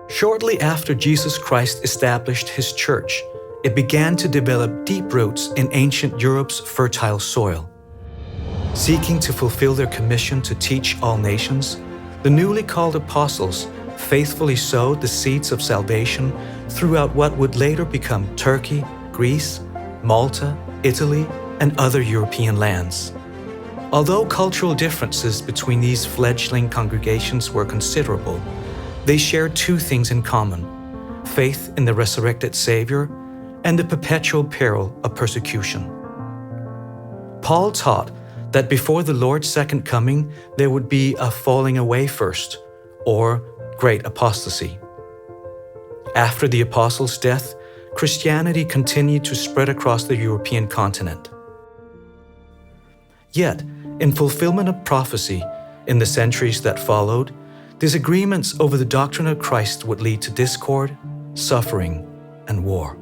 Shortly after Jesus Christ established his church, it began to develop deep roots in ancient Europe's fertile soil. Seeking to fulfill their commission to teach all nations, the newly called apostles faithfully sowed the seeds of salvation throughout what would later become Turkey, Greece, Malta, Italy, and other European lands. Although cultural differences between these fledgling congregations were considerable, they shared two things in common: faith in the resurrected Savior and the perpetual peril of persecution. Paul taught that before the Lord's second coming, there would be a falling away first, or great apostasy. After the apostles' death, Christianity continued to spread across the European continent. Yet, in fulfillment of prophecy, in the centuries that followed, disagreements over the doctrine of Christ would lead to discord, suffering, and war.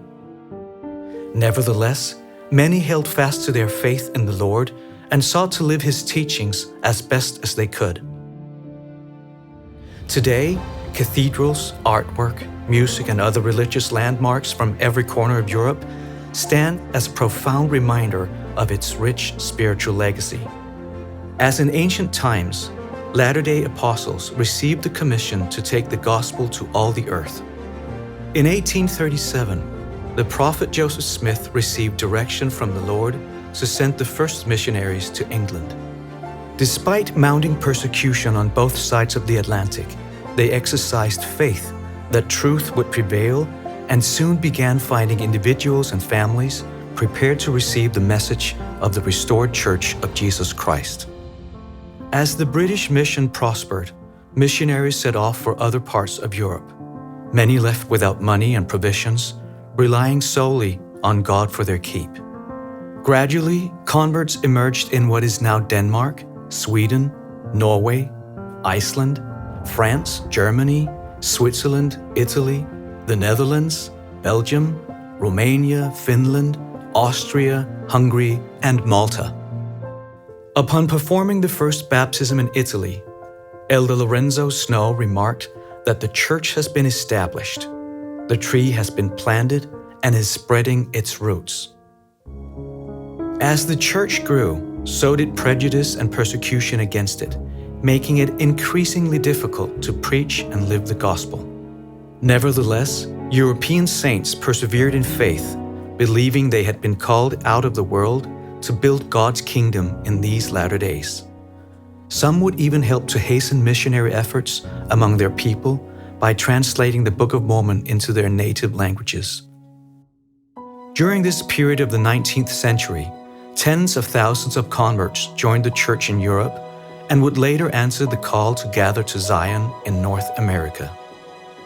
Nevertheless, many held fast to their faith in the Lord and sought to live His teachings as best as they could. Today, cathedrals, artwork, music, and other religious landmarks from every corner of Europe stand as a profound reminder of its rich spiritual legacy. As in ancient times, Latter-day Apostles received the commission to take the gospel to all the earth. In 1837, the prophet Joseph Smith received direction from the Lord to send the first missionaries to England. Despite mounting persecution on both sides of the Atlantic, they exercised faith that truth would prevail and soon began finding individuals and families prepared to receive the message of the restored Church of Jesus Christ. As the British mission prospered, missionaries set off for other parts of Europe. Many left without money and provisions, relying solely on God for their keep. Gradually, converts emerged in what is now Denmark, Sweden, Norway, Iceland, France, Germany, Switzerland, Italy, the Netherlands, Belgium, Romania, Finland, Austria, Hungary, and Malta. Upon performing the first baptism in Italy, Elder Lorenzo Snow remarked that the church has been established, the tree has been planted, and is spreading its roots. As the church grew, so did prejudice and persecution against it, making it increasingly difficult to preach and live the gospel. Nevertheless, European saints persevered in faith, believing they had been called out of the world to build God's kingdom in these latter days. Some would even help to hasten missionary efforts among their people by translating the Book of Mormon into their native languages. During this period of the 19th century, tens of thousands of converts joined the church in Europe and would later answer the call to gather to Zion in North America.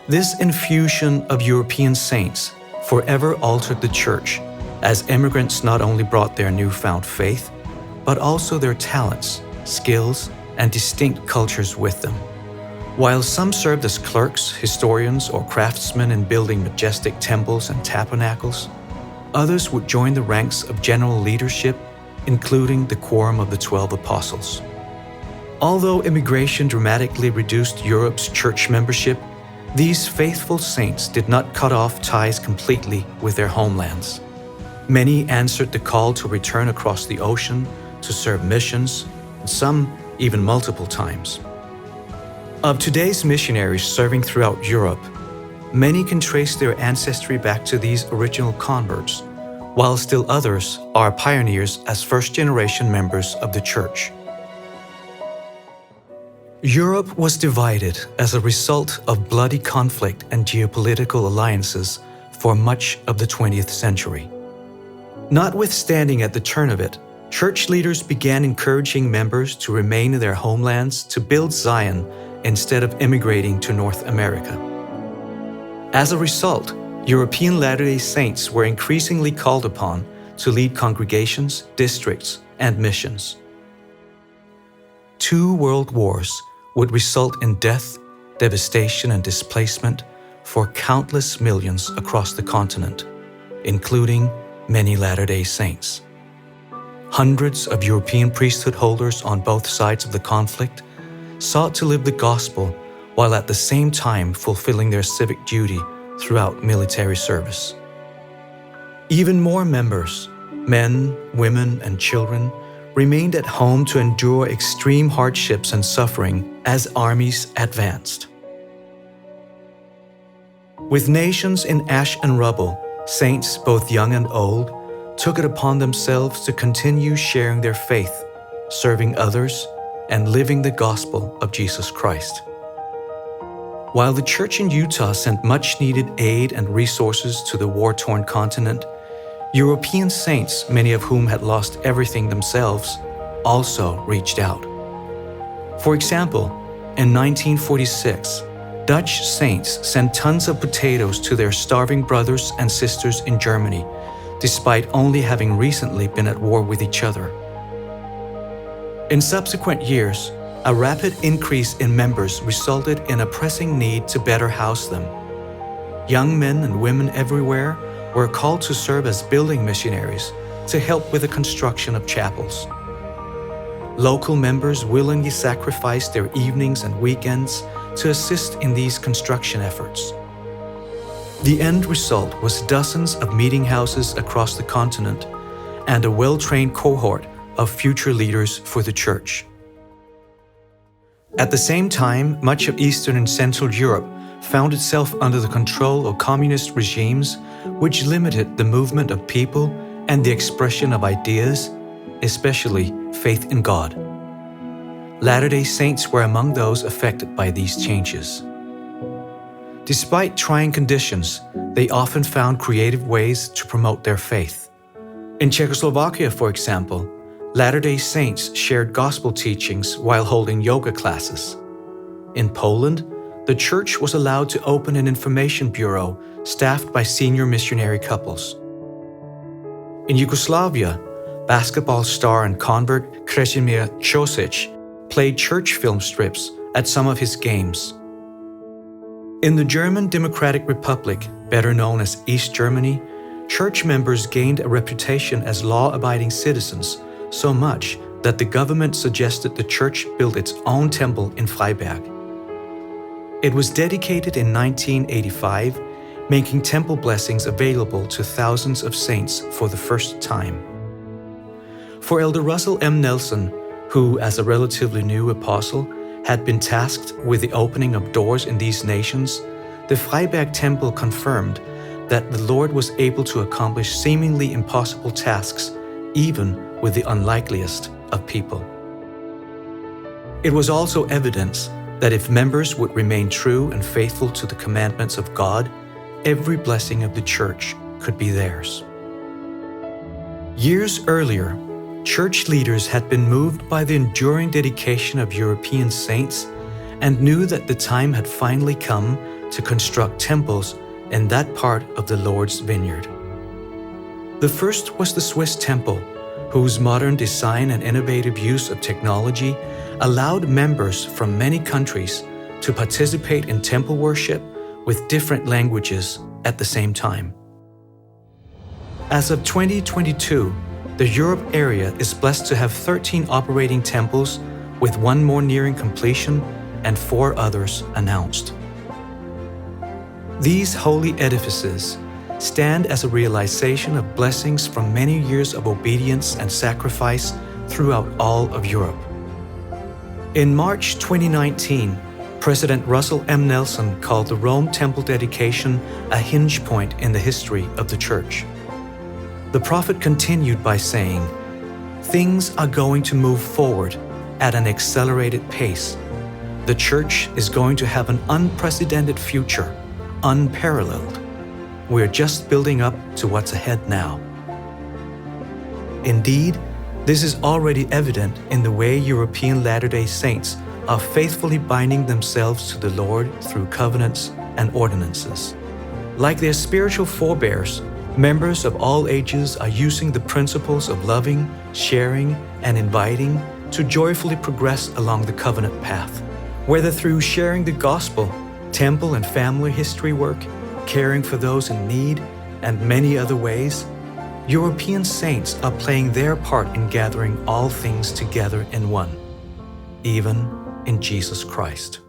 This infusion of European saints forever altered the church, as immigrants not only brought their newfound faith, but also their talents, skills, and distinct cultures with them. While some served as clerks, historians, or craftsmen in building majestic temples and tabernacles, others would join the ranks of general leadership, including the Quorum of the 12 Apostles. Although immigration dramatically reduced Europe's church membership, these faithful saints did not cut off ties completely with their homelands. Many answered the call to return across the ocean to serve missions, and some even multiple times. Of today's missionaries serving throughout Europe, many can trace their ancestry back to these original converts, while still others are pioneers as first-generation members of the church. Europe was divided as a result of bloody conflict and geopolitical alliances for much of the 20th century. Notwithstanding at the turn of it, church leaders began encouraging members to remain in their homelands to build Zion instead of immigrating to North America. As a result, European Latter-day Saints were increasingly called upon to lead congregations, districts, and missions. 2 world wars would result in death, devastation, and displacement for countless millions across the continent, including many Latter-day Saints. Hundreds of European priesthood holders on both sides of the conflict sought to live the gospel while at the same time fulfilling their civic duty throughout military service. Even more members, men, women, and children, remained at home to endure extreme hardships and suffering as armies advanced. With nations in ash and rubble, saints, both young and old, took it upon themselves to continue sharing their faith, serving others, and living the gospel of Jesus Christ. While the church in Utah sent much-needed aid and resources to the war-torn continent, European saints, many of whom had lost everything themselves, also reached out. For example, in 1946, Dutch saints sent tons of potatoes to their starving brothers and sisters in Germany, despite only having recently been at war with each other. In subsequent years, a rapid increase in members resulted in a pressing need to better house them. Young men and women everywhere were called to serve as building missionaries to help with the construction of chapels. Local members willingly sacrificed their evenings and weekends to assist in these construction efforts. The end result was dozens of meeting houses across the continent and a well-trained cohort of future leaders for the church. At the same time, much of Eastern and Central Europe found itself under the control of communist regimes, which limited the movement of people and the expression of ideas, especially faith in God. Latter-day Saints were among those affected by these changes. Despite trying conditions, they often found creative ways to promote their faith. In Czechoslovakia, for example, Latter-day Saints shared gospel teachings while holding yoga classes. In Poland, the church was allowed to open an information bureau staffed by senior missionary couples. In Yugoslavia, basketball star and convert Krešimir Ćosić played church film strips at some of his games. In the German Democratic Republic, better known as East Germany, church members gained a reputation as law-abiding citizens so much that the government suggested the church build its own temple in Freiberg. It was dedicated in 1985, making temple blessings available to thousands of saints for the first time. For Elder Russell M. Nelson, who, as a relatively new apostle, had been tasked with the opening of doors in these nations, the Freiberg Temple confirmed that the Lord was able to accomplish seemingly impossible tasks, even with the unlikeliest of people. It was also evidence that if members would remain true and faithful to the commandments of God, every blessing of the church could be theirs. Years earlier, church leaders had been moved by the enduring dedication of European saints and knew that the time had finally come to construct temples in that part of the Lord's vineyard. The first was the Swiss temple, whose modern design and innovative use of technology allowed members from many countries to participate in temple worship with different languages at the same time. As of 2022, the Europe area is blessed to have 13 operating temples, with one more nearing completion and 4 others announced. These holy edifices stand as a realization of blessings from many years of obedience and sacrifice throughout all of Europe. In March 2019, President Russell M. Nelson called the Rome Temple dedication a hinge point in the history of the Church. The prophet continued by saying, "Things are going to move forward at an accelerated pace. The Church is going to have an unprecedented future, unparalleled. We're just building up to what's ahead now." Indeed, this is already evident in the way European Latter-day Saints are faithfully binding themselves to the Lord through covenants and ordinances. Like their spiritual forebears, members of all ages are using the principles of loving, sharing, and inviting to joyfully progress along the covenant path. Whether through sharing the gospel, temple and family history work, caring for those in need, and many other ways, European saints are playing their part in gathering all things together in one, even in Jesus Christ.